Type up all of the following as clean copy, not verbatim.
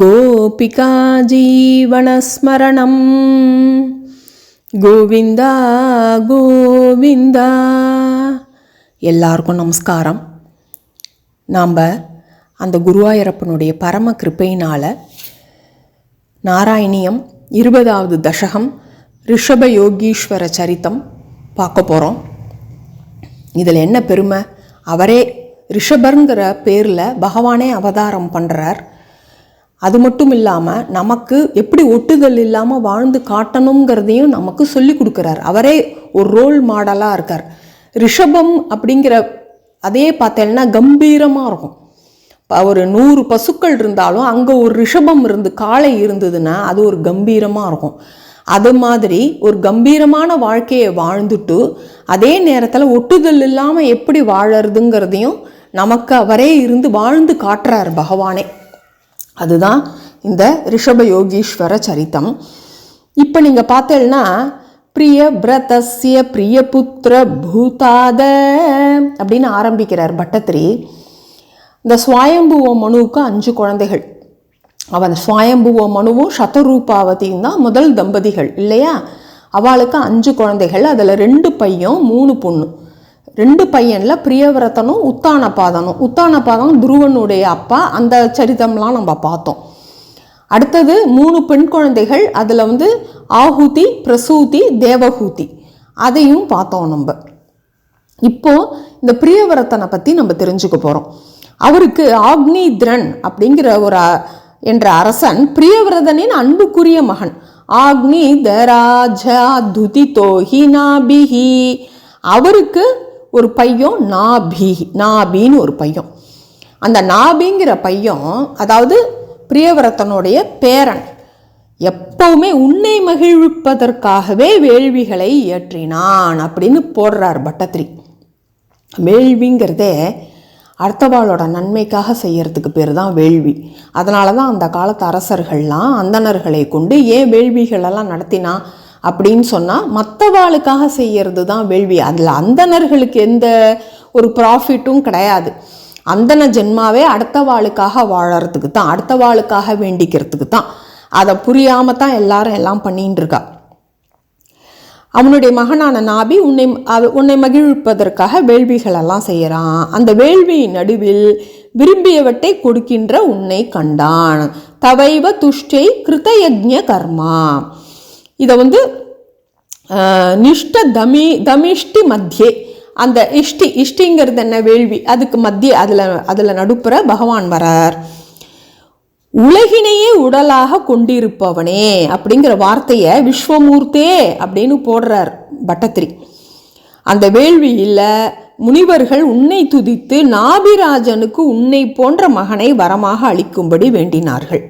கோபிகா ஜீவனஸ்மரணம் கோவிந்தா கோவிந்தா. எல்லாருக்கும் நமஸ்காரம். நாம் அந்த குருவாயூரப்பனுடைய பரம கிருப்பையினால் நாராயணியம் 20வது தசகம் ரிஷப யோகீஸ்வர சரித்தம் பார்க்க போகிறோம். இதில் என்ன பெருமை, அவரே ரிஷபருங்கிற பேரில் பகவானே அவதாரம் பண்ணுறார். அது மட்டும் இல்லாமல் நமக்கு எப்படி ஒட்டுதல் இல்லாமல் வாழ்ந்து காட்டணுங்கிறதையும் நமக்கு சொல்லி கொடுக்குறார். அவரே ஒரு ரோல் மாடலாக இருக்கார். ரிஷபம் அப்படிங்கிற அதே பார்த்தேன்னா கம்பீரமாக இருக்கும். ஒரு 100 பசுக்கள் இருந்தாலும் அங்கே ஒரு ரிஷபம் காளை இருந்ததுன்னா அது ஒரு கம்பீரமாக இருக்கும். அது மாதிரி ஒரு கம்பீரமான வாழ்க்கையை வாழ்ந்துட்டு அதே நேரத்தில் ஒட்டுதல் இல்லாமல் எப்படி வாழறதுங்கிறதையும் நமக்கு அவரே இருந்து வாழ்ந்து காட்டுறார் பகவானே. அதுதான் இந்த ரிஷப யோகீஸ்வர சரித்தம். இப்போ நீங்கள் பார்த்தேன்னா பிரிய பிரதஸ்ய பிரியபுத்திர பூதாத அப்படின்னு ஆரம்பிக்கிறார் பட்டத்திரி. இந்த சுவாயம்புவ மனுவுக்கு 5 குழந்தைகள். அவன் சுவாயம்புவ மனுவும் சதரூபாவதியும் தான் முதல் தம்பதிகள் இல்லையா. அவளுக்கு 5 குழந்தைகள். அதில் 2 பையன் 3 பொண்ணு. 2 பையனில் பிரியவிரதனும் உத்தானபாதனும். உத்தானபாதம் துருவனுடைய அப்பா. அந்த சரித்தம்லாம் நம்ம பார்த்தோம். அடுத்தது 3 பெண் குழந்தைகள். அதில் ஆகுதி, பிரசூதி, தேவகூதி, அதையும் பார்த்தோம் நம்ம. இப்போது இந்த பிரியவிரதனை பற்றி நம்ம தெரிஞ்சுக்க போகிறோம். அவருக்கு ஆக்னித்ரன் அப்படிங்கிற என்ற அரசன் பிரியவிரதனின் அன்புக்குரிய மகன். ஆக்னி தராஜா துதிதோஹி நாபிஹி. அவருக்கு ஒரு பையன் நாபின்னு ஒரு பையன். அந்த நாபிங்கிற பையன் அதாவது பிரியவிரதனுடைய பேரன். எப்பவுமே உன்னை மகிழ்விப்பதற்காகவே வேள்விகளை இயற்றினான் அப்படின்னு போடுறார் பட்டத்திரி. வேள்விங்கிறதே அடுத்தவாளோட நன்மைக்காக செய்யறதுக்கு பேர் தான் வேள்வி. அதனால தான் அந்த காலத்து அரசர்கள்லாம் அந்தணர்களை கொண்டு ஏன் வேள்விகளெல்லாம் நடத்தினா அப்படின்னு சொன்னால் மற்றவாளுக்காக செய்யறது தான் வேள்வி. அதில் அந்தணர்களுக்கு எந்த ஒரு ப்ராஃபிட்டும் கிடையாது. அந்தன ஜென்மாவே அடுத்தவாளுக்காக வாழறதுக்கு தான், அடுத்தவாளுக்காக வேண்டிக்கிறதுக்கு தான். அதை புரியாமல் தான் எல்லாரும் எல்லாம் பண்ணின்னு இருக்கா. அவனுடைய மகனான நாபி உன்னை மகிழ்விப்பதற்காக வேள்விகளெல்லாம் செய்கிறான். அந்த வேள்வியின் நடுவில் விரும்பியவற்றை கொடுக்கின்ற உன்னை கண்டான். தவைவ துஷ்டை கிருதயஜ்ஞ கர்மா. இதை நிஷ்ட தமிஷ்டி மத்தியே, அந்த இஷ்டிங்கிறது என்ன, வேள்வி, அதுக்கு மத்திய அதில் நடுப்புற பகவான் வரார். உலகினையே உடலாக கொண்டிருப்பவனே அப்படிங்கிற வார்த்தையை விஸ்வமூர்த்தே அப்படின்னு போடுறார் பட்டத்திரி. அந்த வேள்வியில் முனிவர்கள் உன்னை துதித்து நாபிராஜனுக்கு உன்னை போன்ற மகனை வரமாக அளிக்கும்படி வேண்டினார்கள்.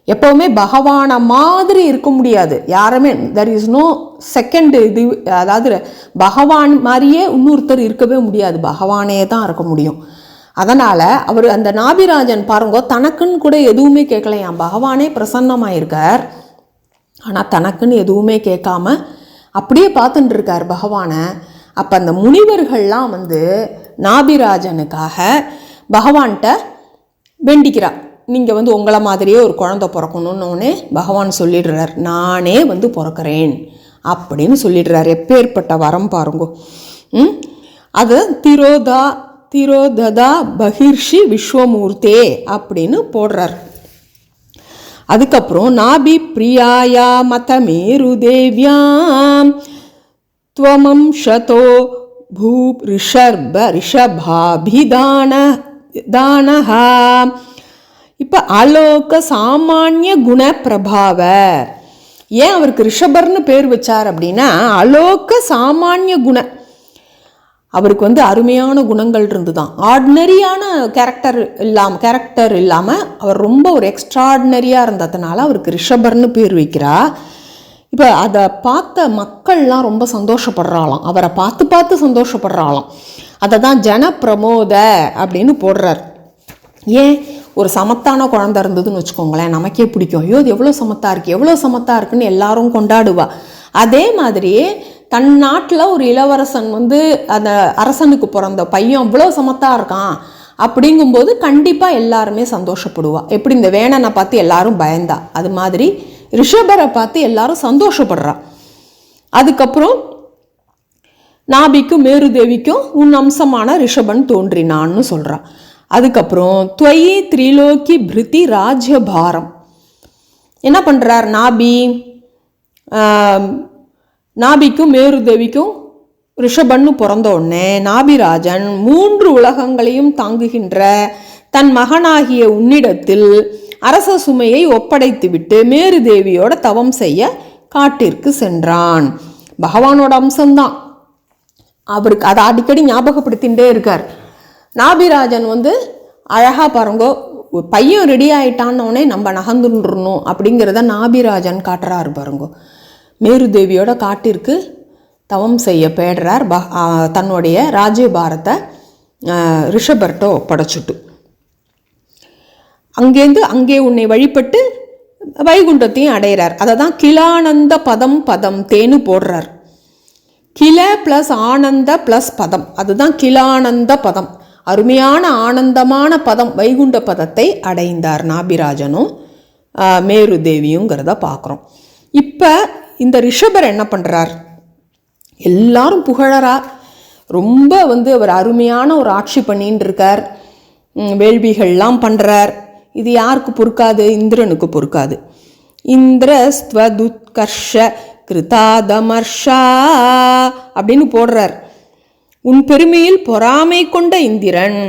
எப்போவுமே பகவானை மாதிரி இருக்க முடியாது யாருமே. தெர் இஸ் நோ செகண்ட் இது. அதாவது பகவான் மாதிரியே இன்னொருத்தர் இருக்கவே முடியாது. பகவானே தான் இருக்க முடியும். அதனால் அவர் அந்த நாபிராஜன் பாருங்க, தனக்குன்னு கூட எதுவுமே கேட்கலையாம். பகவானே பிரசன்னமாயிருக்கார். ஆனால் தனக்குன்னு எதுவுமே கேட்காம அப்படியே பார்த்துட்டு இருக்கார் பகவானை. அப்போ அந்த முனிவர்கள்லாம் நாபிராஜனுக்காக பகவான்கிட்ட வேண்டிக்கிறார். நீங்கள் உங்களை மாதிரியே ஒரு குழந்தை பிறக்கணுன்னே பகவான் சொல்லிடுறார். நானே பிறக்கிறேன் அப்படின்னு சொல்லிடுறார். எப்பேற்பட்ட வரம் பாருங்க. அது திரோததா பகிர்ஷி விஸ்வமூர்த்தே அப்படின்னு போடுறார். அதுக்கப்புறம் நாபி பிரியாயா மதமேரு தேவ்யாம் துவமம்ஷதோ பூ ரிஷபாபிதானஹா. இப்போ அலோக சாமானிய குண பிரபாவ. ஏன் அவருக்கு ரிஷபர்னு பேர் வச்சார் அப்படின்னா அலோக சாமானிய குண. அவருக்கு அருமையான குணங்கள் இருந்துதான். ஆர்டினரியான கேரக்டர் இல்லாமல் அவர் ரொம்ப ஒரு எக்ஸ்ட்ராடினரியாக இருந்ததுனால அவருக்கு ரிஷபர்னு பேர் வைக்கிறா. இப்போ அதை பார்த்த மக்கள்லாம் ரொம்ப சந்தோஷப்படுறாளாம். அவரை பார்த்து சந்தோஷப்படுறாளாம். அதை தான் ஜனப்பிரமோத அப்படின்னு போடுறார். ஏன், ஒரு சமத்தான குழந்தை இருந்ததுன்னு வச்சுக்கோங்களேன், நமக்கே பிடிக்கும். ஐயோ அது எவ்வளோ சமத்தா இருக்குது, எவ்வளோ சமத்தா இருக்குன்னு எல்லாரும் கொண்டாடுவா. அதே மாதிரியே தன் நாட்டில் ஒரு இளவரசன் அந்த அரசனுக்கு பிறந்த பையன் இவ்வளோ சமத்தா இருக்கான் அப்படிங்கும்போது கண்டிப்பாக எல்லாருமே சந்தோஷப்படுவா. எப்படி இந்த வேணனை பார்த்து எல்லாரும் பயந்தா, அது மாதிரி ரிஷபரை பார்த்து எல்லாரும் சந்தோஷப்படுறா. அதுக்கப்புறம் நாபிக்கும் மேருதேவிக்கும் உன் அம்சமான ரிஷபன் தோன்றினான்னு சொல்கிறான். அதுக்கப்புறம் துவயி திரிலோக்கி பிரித்தி ராஜ்யபாரம் என்ன பண்ணுறார்? நாபிக்கும் மேருதேவிக்கும் ரிஷபன்னு பிறந்த உடனே நாபிராஜன் 3 உலகங்களையும் தாங்குகின்ற தன் மகனாகிய உன்னிடத்தில் அரச சுமையை ஒப்படைத்துவிட்டு மேருதேவியோட தவம் செய்ய காட்டிற்கு சென்றான். பகவானோட அம்சம்தான் அவருக்கு, அதை அடிக்கடி ஞாபகப்படுத்திகிட்டே இருக்கார். நாபிராஜன் அழகா பாருங்கோ, பையன் ரெடி ஆயிட்டான்னொடனே நம்ம நகர்ந்துடணும் அப்படிங்கிறத நாபிராஜன் காட்டுறாரு பாருங்கோ. மேருதேவியோட காட்டிற்கு தவம் செய்ய பேடுறார். தன்னுடைய ராஜ்யபாரத்தை ரிஷபர்கிட்ட ஒப்படைச்சிட்டு அங்கே உன்னை வழிபட்டு வைகுண்டத்தையும் அடைகிறார். அதை தான் கிலானந்த பதம் தேனு போடுறார். கில ப்ளஸ் ஆனந்த ப்ளஸ் பதம், அதுதான் கிலானந்த பதம். அருமையான ஆனந்தமான பதம், வைகுண்ட பதத்தை அடைந்தார் நாபிராஜனும் மேருதேவியுங்கிறத பார்க்குறோம். இப்போ இந்த ரிஷபர் என்ன பண்ணுறார்? எல்லாரும் புகழறா, ரொம்ப அவர் அருமையான ஒரு ஆட்சி பண்ணின்னு இருக்கார், வேள்விகள்லாம் பண்ணுறார். இது யாருக்கு பொறுக்காது? இந்திரனுக்கு பொறுக்காது. இந்திரஸ்துவதுத்கர்ஷ கிருதாதமர்ஷா அப்படின்னு போடுறார். உன் பெருமையில் பொறாமை கொண்ட இந்திரன்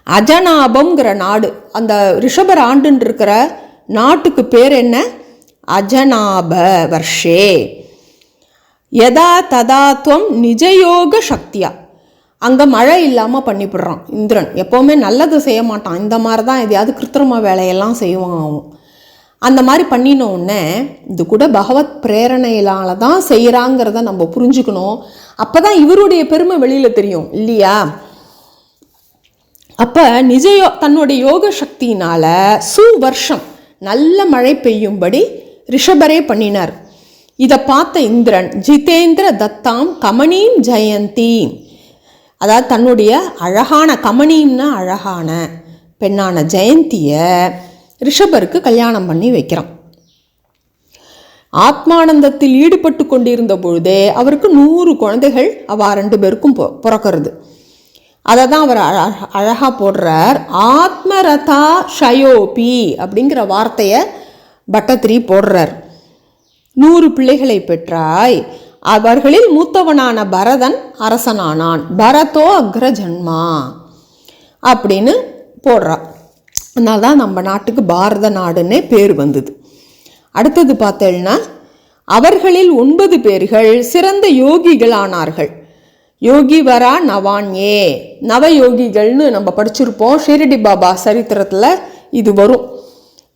அஜனாபம்ங்கிற நாடு, அந்த ரிஷபர் ஆண்டுன்னு இருக்கிற நாட்டுக்கு பேர் என்ன? அஜனாப வர்ஷே யதா ததாத்வம் நிஜயோக சக்தியா. அங்கே மழை இல்லாமல் பண்ணிவிடுறான் இந்திரன். எப்போவுமே நல்லது செய்ய மாட்டான், இந்த மாதிரி தான் எதையாவது கிருத்திரம வேலையெல்லாம் செய்வான் அவன். அந்த மாதிரி பண்ணினோடனே இது கூட பகவத் பிரேரணையினால தான் செய்கிறாங்கிறத நம்ம புரிஞ்சுக்கணும். அப்போ தான் இவருடைய பெருமை வெளியில் தெரியும் இல்லையா? அப்போ தன்னுடைய யோக சக்தியினால் சுவர்ஷம் நல்ல மழை பெய்யும்படி ரிஷபரே பண்ணினார். இதை பார்த்த இந்திரன் ஜிதேந்திர தத்தாம் கமனீம் ஜெயந்தி, அதாவது தன்னுடைய அழகான, கமனீம்னா அழகான பெண்ணான ஜெயந்தியை ரிஷபருக்கு கல்யாணம் பண்ணி வைக்கிறான். ஆத்மானந்தத்தில் ஈடுபட்டு கொண்டிருந்த பொழுதே அவருக்கு 100 குழந்தைகள் அவ 2 பேருக்கும் பிறக்கிறது. அதை தான் அவர் அழகாக போடுறார். ஆத்மரதா ஷயோபி அப்படிங்கிற வார்த்தையை பட்டத்திரி போடுறார். 100 பிள்ளைகளை பெற்றாய், அவர்களில் மூத்தவனான பரதன் அரசனானான், பரதோ அக்ரஜன்மா அப்படின்னு போடுறார். அதனால தான் நம்ம நாட்டுக்கு பாரத நாடுன்னே பேர் வந்தது. அடுத்தது பார்த்தேன்னா அவர்களில் 9 பேர்கள் சிறந்த யோகிகள் ஆனார்கள். யோகி வரா நவான்யே, நவயோகிகள்னு நம்ம படிச்சிருப்போம். ஷிரடி பாபா சரித்திரத்தில் இது வரும்,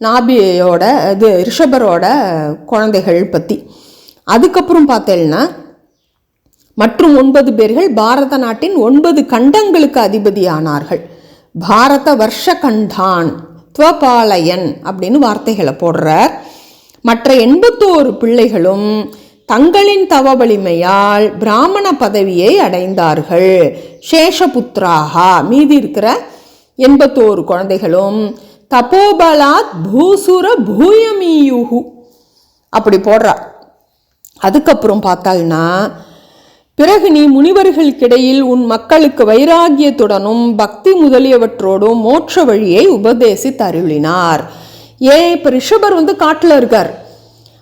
நாபியோட இது ரிஷபரோட குழந்தைகள் பற்றி. அதுக்கப்புறம் பார்த்தேன்னா மற்றும் 9 பேர்கள் பாரத நாட்டின் 9 கண்டங்களுக்கு அதிபதியானார்கள். பாரத வருஷ கண்டான் துவபாலயன் அப்படின்னு வார்த்தைகளை போடுறார். மற்ற 81 பிள்ளைகளும் தங்களின் தவ வலிமையால் பிராமண பதவியை அடைந்தார்கள். சேஷபுத்ராகா, மீதி இருக்கிற 81 குழந்தைகளும் தபோபலாத் பூசுர பூயமீயுகு அப்படி போடுறா. அதுக்கப்புறம் பார்த்தால்னா பிறகு நீ முனிவர்களுக்கிடையில் உன் மக்களுக்கு வைராகியத்துடனும் பக்தி முதலியவற்றோடும் மோட்ச வழியை உபதேசித்து அருளினார். இப்போ ரிஷபர் காட்டில் இருக்கார்.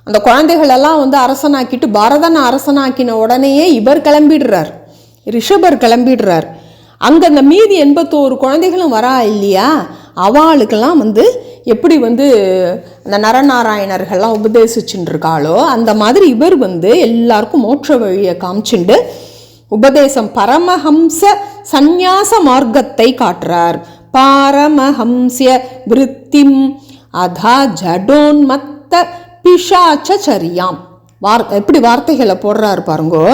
அந்த குழந்தைகளெல்லாம் அரசனாக்கிட்டு பரதனை அரசனாக்கின உடனேயே இவர் கிளம்பிடுறார், ரிஷபர் கிளம்பிடுறார். அங்கே அந்த மீதி 81 குழந்தைகளும் வரா இல்லையா, அவளுக்கெல்லாம் எப்படி அந்த நரநாராயணர்கள்லாம் உபதேசிச்சுட்டு இருக்காளோ அந்த மாதிரி இவர் எல்லாருக்கும் மோட்ச வழியை காமிச்சுண்டு உபதேசம் பரமஹம்ச சந்நியாச மார்க்கத்தை காட்டுறார். பாரமஹம்சிய விருத்திம் அதா ஜடோன்மத்த பிஷாச்சரியாம் எப்படி வார்த்தைகளை போடுறாரு பாருங்கோ.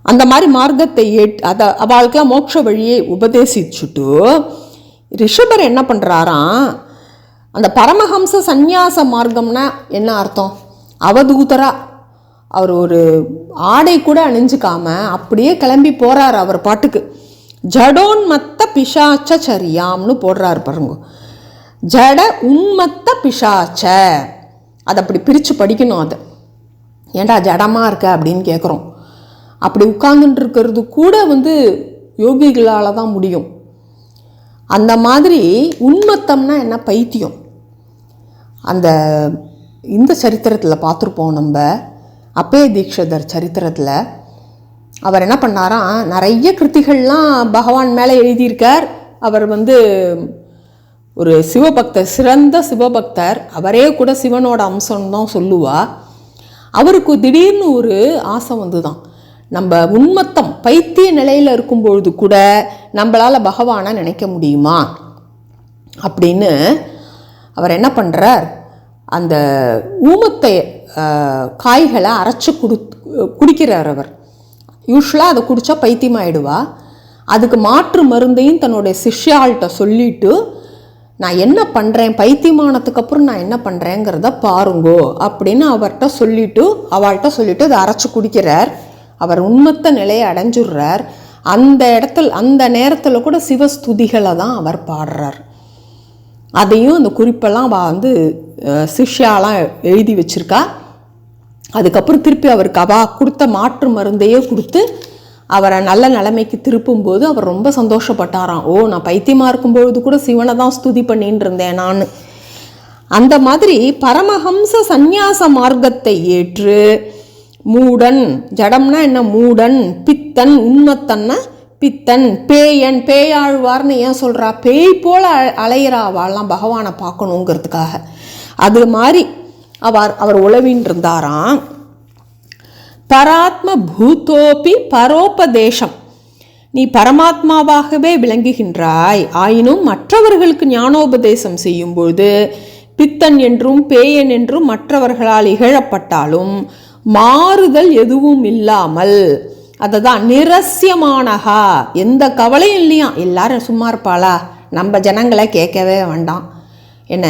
அந்த மாதிரி மார்க்கத்தை அவளுக்கெல்லாம் மோட்ச வழியை உபதேசிச்சுட்டு ரிஷபர் என்ன பண்ணுறாராம், அந்த பரமஹம்ச சந்நியாச மார்க்கம்னா என்ன அர்த்தம்? அவதூதரா அவர் ஒரு ஆடை கூட அணிஞ்சிக்காம அப்படியே கிளம்பி போகிறார் அவர் பாட்டுக்கு. ஜடோன்மத்த பிசாச்ச சரியாம்னு போடுறாரு பாருங்க. ஜட உன்மத்த பிசாச்ச, அதை அப்படி பிரித்து படிக்கணும். அதை ஏண்டா ஜடமாக இருக்க அப்படின்னு கேட்குறோம். அப்படி உட்கார்ந்துட்டு இருக்கிறது கூட யோகிகளால் தான் முடியும். அந்த மாதிரி உன்மத்தம்னா என்ன, பைத்தியம். இந்த சரித்திரத்தில் பார்த்துருப்போம் நம்ம, அப்பே தீக்ஷதர் சரித்திரத்தில். அவர் என்ன பண்ணாராம், நிறைய கிருத்திகள்லாம் பகவான் மேலே எழுதியிருக்கார். அவர் ஒரு சிவபக்தர், சிறந்த சிவபக்தர். அவரே கூட சிவனோட அம்சம் தான் சொல்லுவா. அவருக்கு திடீர்னு ஒரு ஆசை தான், நம்ம உன்மத்தம் பைத்திய நிலையில் இருக்கும்பொழுது கூட நம்மளால் பகவானை நினைக்க முடியுமா அப்படின்னு அவர் என்ன பண்ணுறார், அந்த ஊமத்தை காய்களை அரைச்சி குடிக்கிறார். அவர் யூஸ்வலாக அதை குடித்தா பைத்தியமாயிடுவா. அதுக்கு மாற்று மருந்தையும் தன்னுடைய சிஷ்யாள்கிட்ட சொல்லிவிட்டு, நான் என்ன பண்ணுறேன், பைத்தியமானதுக்கு அப்புறம் நான் என்ன பண்ணுறேங்கிறத பாருங்கோ அப்படின்னு அவர்கிட்ட சொல்லிவிட்டு அவள்கிட்ட சொல்லிவிட்டு அதை அரைச்சி குடிக்கிறார். அவர் உண்மத்த நிலையை அடைஞ்சுடுறார். அந்த நேரத்தில் கூட சிவஸ்துதிகளை தான் அவர் பாடுறார். அதையும் அந்த குறிப்பெல்லாம் சிஷ்யாலாம் எழுதி வச்சுருக்கா. அதுக்கப்புறம் திருப்பி அவருக்கு கொடுத்த மாற்று மருந்தையே கொடுத்து அவரை நல்ல நிலைமைக்கு திருப்பும்போது அவர் ரொம்ப சந்தோஷப்பட்டாராம். ஓ, நான் பைத்தியமாக இருக்கும்பொழுது கூட சிவனை தான் ஸ்துதி பண்ணின்னு இருந்தேன் நான். அந்த மாதிரி பரமஹம்ச சந்நியாச மார்க்கத்தை ஏற்று மூடன், ஜடம்னா என்ன, மூடன், பித்தன், உண்மத்தன்னா பித்தன், பேயன், பேயாழ்வார்னு ஏன் சொல்கிறா, பேய் போல் அலையிறா அவள்லாம் பகவானை பார்க்கணுங்கிறதுக்காக. அது மாதிரி அவர் உளவின் இருந்தாராம். பராத்ம பூதோபி பரோபதேசம், நீ பரமாத்மாவாகவே விளங்குகின்றாய். ஆயினும் மற்றவர்களுக்கு ஞானோபதேசம் செய்யும்போது பித்தன் என்றும் பேயன் என்றும் மற்றவர்களால் இகழப்பட்டாலும் மாறுதல் எதுவும் இல்லாமல், அதுதான் நிரஸ்யமானகா, எந்த கவலையும் இல்லையா. எல்லாரும் சும்மா இருப்பாளா, நம்ம ஜனங்களை கேட்கவே வேண்டாம். என்ன,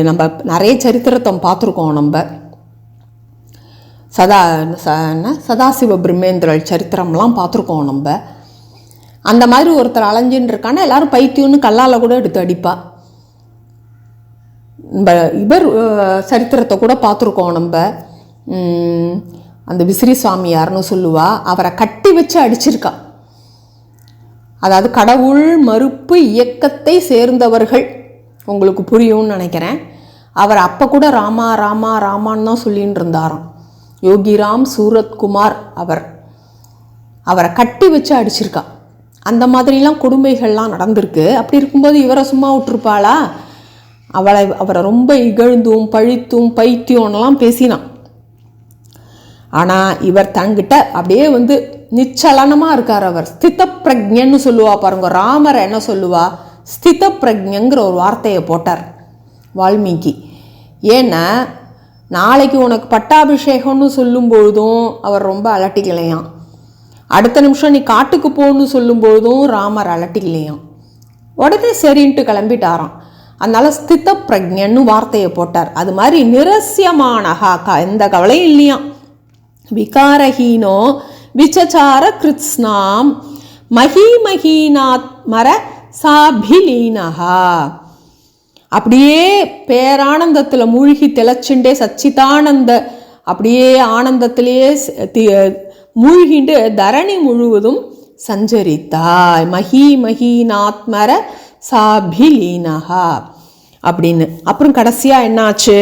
நம்ம நிறைய சரித்திரத்தை பார்த்துருக்கோம். நம்ம சதாசிவ பிரம்மேந்திரல் சரித்திரம்லாம் பார்த்துருக்கோம். நம்ம அந்த மாதிரி ஒருத்தர் அலைஞ்சின்னு இருக்கான்னா எல்லாரும் பைத்தியம்னு கல்லால் கூட எடுத்து அடிப்பா. நம்ம இவர் சரித்திரத்தை கூட பார்த்துருக்கோம். நம்ம அந்த விசிறி சுவாமியார்னு சொல்லுவா, அவரை கட்டி வச்சு அடிச்சிருக்கா. அதாவது கடவுள் மறுப்பு இயக்கத்தை சேர்ந்தவர்கள், உங்களுக்கு புரியும்னு நினைக்கிறேன். அவர் அப்போ கூட ராமா ராமா ராமான்னு தான் சொல்லின்னு இருந்தாராம். யோகிராம் சூரத்குமார் அவரை கட்டி வச்சு அடிச்சிருக்கா. அந்த கொடுமைகள்லாம் நடந்திருக்கு. அப்படி இருக்கும்போது இவரை சும்மா விட்டுருப்பாளா? அவரை ரொம்ப இகழ்ந்தும் பழித்தும் பைத்தியம்லாம் பேசினான். ஆனால் இவர் தங்கிட்ட அப்படியே நிச்சலனமாக இருக்கார். அவர் ஸ்தித பிரஜன்னு சொல்லுவா பாருங்க. ராமரை என்ன சொல்லுவா, ஸ்தித பிரஜங்கிற ஒரு வார்த்தையை போட்டார் வால்மீகி. ஏன்னா நாளைக்கு உனக்கு பட்டாபிஷேகம்னு சொல்லும்பொழுதும் அவர் ரொம்ப அலட்டிக்கலையாம். அடுத்த நிமிஷம் நீ காட்டுக்கு போகணுன்னு சொல்லும்பொழுதும் ராமர் அலட்டிக்கலையாம். உடனே சரின்ட்டு கிளம்பிட்டாராம். அதனால ஸ்தித பிரஜன்னு வார்த்தையை போட்டார். அது மாதிரி நிரஸ்யமானகா, எந்த கவலையும் இல்லையாம். விகாரஹீனோ விசச்சார கிருத்ஸ்னாம் மஹீமஹீனாத்மர சாபிலீனஹா, அப்படியே பேரானந்தத்தில் மூழ்கி திளைச்சுண்டே சச்சிதானந்த அப்படியே ஆனந்தத்திலேயே மூழ்கிண்டு தரணி முழுவதும் சஞ்சரித்தாய். மஹீமஹீனாத்மர சாபிலீனஹா அப்படின்னு. அப்புறம் கடைசியாக என்னாச்சு,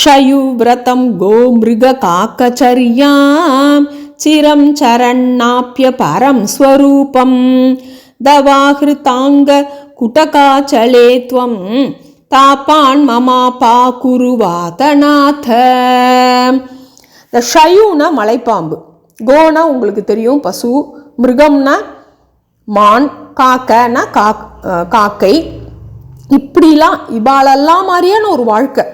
ஷயுவ்ரதம் கோமிருக காக்கச்சரியாம் சிரம் சரணாப்ய பரம் ஸ்வரூபம் தவாஹிருதாங்க குட்டகாச்சலே த்வம் தாப்பான் மமா பாகுருவாதநாத. இந்த ஷயுனா மலைப்பாம்பு, கோனா உங்களுக்கு தெரியும் பசு, மிருகம்னா மான், காக்கனா காக்கை. இப்படிலாம் இவாளெல்லாம் மாதிரியான ஒரு வாழ்க்கை.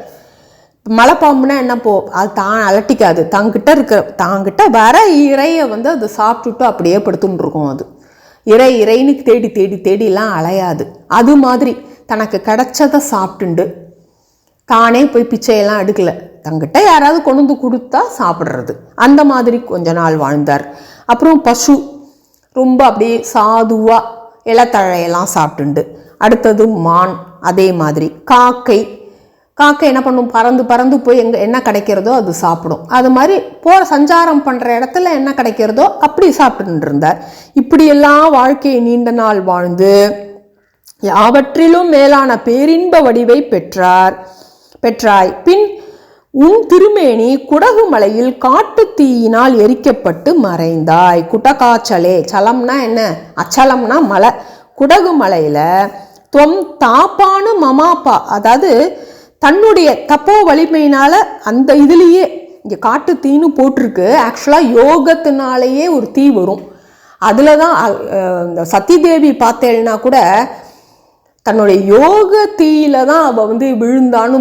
மலைப்பாம்புனா என்ன, அது தான் அலட்டிக்காது, தாங்கிட்ட வர இறையை அது சாப்பிட்டுட்டு அப்படியே படுத்துட்டு இருக்கும். அது இறைன்னு தேடி தேடி தேடிலாம் அலையாது. அது மாதிரி தனக்கு கிடைச்சதை சாப்பிட்டுண்டு தானே போய் பிச்சையெல்லாம் எடுக்கலை, தங்கிட்ட யாராவது கொண்டு கொடுத்தா சாப்பிட்றது. அந்த மாதிரி கொஞ்ச நாள் வாழ்ந்தார். அப்புறம் பசு, ரொம்ப அப்படியே சாதுவாக இலத்தழையெல்லாம் சாப்பிட்டுண்டு. அடுத்தது மான், அதே மாதிரி காக்கை என்ன பண்ணும், பறந்து பறந்து போய் என்ன கிடைக்கிறதோ அது சாப்பிடும். அது மாதிரி சஞ்சாரம் பண்ணுற இடத்துல என்ன கிடைக்கிறதோ அப்படி சாப்பிட்டு இருந்தார். இப்படியெல்லாம் வாழ்க்கையை நீண்ட நாள் வாழ்ந்து யாவற்றிலும் மேலான பேரின்ப வடிவை பெற்றாய். பின் உன் திருமேனி குடகு மலையில் காட்டு தீயினால் எரிக்கப்பட்டு மறைந்தாய். குடகாச்சலே, சலம்னா என்ன, அச்சலம்னா மலை. குடகு மலையில துவம் தாப்பானு மமாப்பா, அதாவது தன்னுடைய தப்போ வலிமையினால அந்த இதுலேயே, இங்கே காட்டு தீன்னு போட்டிருக்கு, ஆக்சுவலாக யோகத்தினாலேயே ஒரு தீ வரும். அதில் தான் இந்த சத்திதேவி பார்த்தேன்னா கூட தன்னுடைய யோக தீயில தான் அவள் விழுந்தான்னு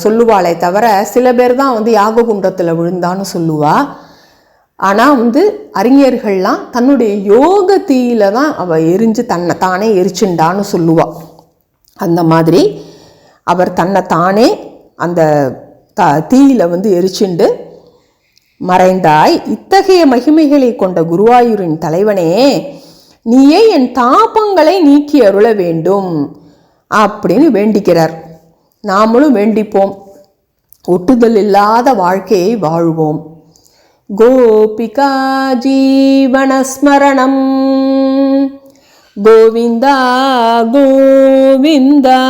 சொல்லுவாளே தவிர, சில பேர் தான் யாக குண்டத்தில் விழுந்தான்னு சொல்லுவா. ஆனால் அறிஞர்கள்லாம் தன்னுடைய யோக தீயில தான் அவள் எரிஞ்சு தன்னை தானே எரிச்சுண்டான்னு சொல்லுவா. அந்த மாதிரி அவர் தன்னை தானே அந்த தீயில எரிச்சுண்டு மறைந்தாய். இத்தகைய மகிமைகளை கொண்ட குருவாயூரின் தலைவனே, நீயே என் தாபங்களை நீக்கி அருள வேண்டும் அப்படின்னு வேண்டிக்கிறார். நாமளும் வேண்டிப்போம், ஒட்டுதல் இல்லாத வாழ்க்கையை வாழ்வோம். கோபிகா ஜீவனஸ்மரணம் கோவிந்தா கோவிந்தா.